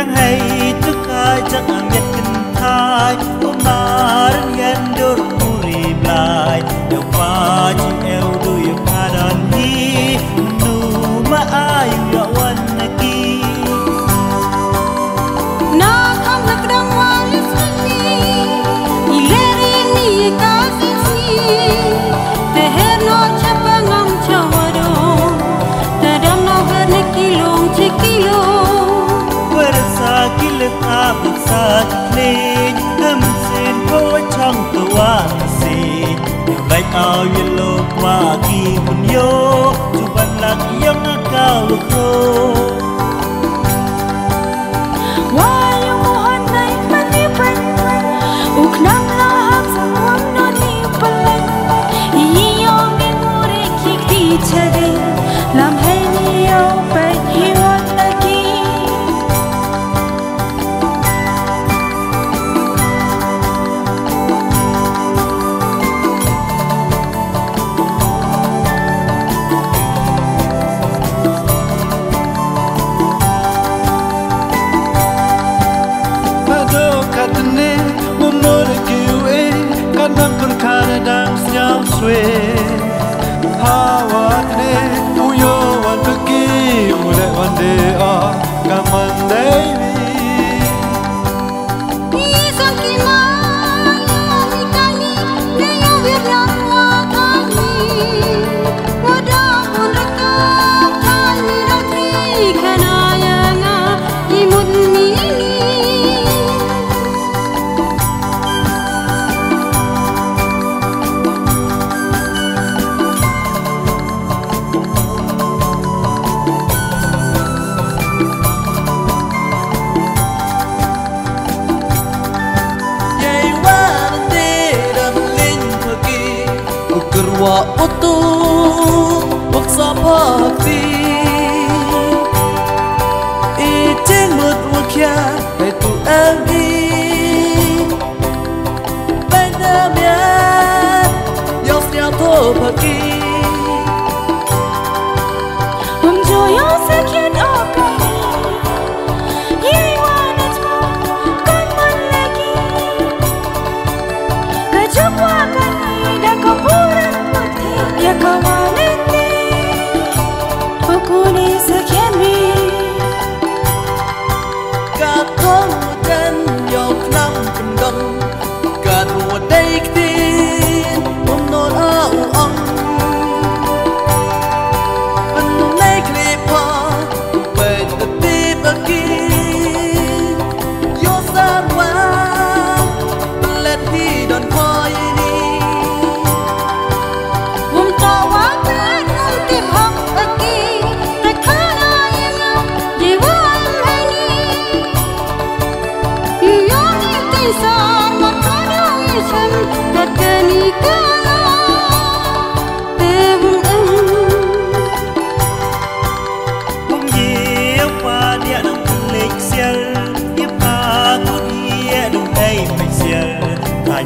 chẳng hay tức ai chẳng ăn nhật kinh thai ôm mà răng yên đôi mùi lại đều qua chỉ eo đôi pha đàn hi nụ mà ai yêuวันkia na không được đăng hoa lịch sử ileri ni kasih teher no chapa ngam chawado tadam no berne kilong cikilo bersa kilet absa kling hamsen ko chang tua si điều lại ao yellow qua kỳ mun yo chu ban lạc yang cao khô làm hay nhiều phải hiểu ta kia Pado katne umore kiwe kadam perkara dam siam swe hawatne uyo wan pergi ule wan dea kaman dewi isang kimaya mikani naya wirang wakani wadang rekam kami ratri kanayanga imut mini wa utu waksa pakti iting mut wakya itu ami benamya yosnya to pagi joyo sekian apa yei wana tma kaman lagi kajwa kani da kapura ya kawanete okuni sekian mi ka thong dan yok nam pendam ka ru dai tin om non au ong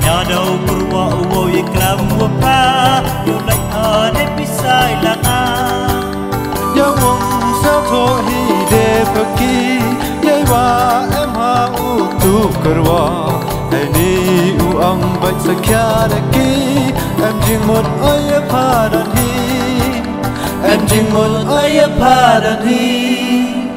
nhỏ đâu purwa uwo iklam wapa yo lai ane pisai langa ya wong sao tho hi de paki yai wa em ha u tu karwa ai ni u ang bai sakya de ki em jing một ơi pha dan hi em jing một ơi pha dan hi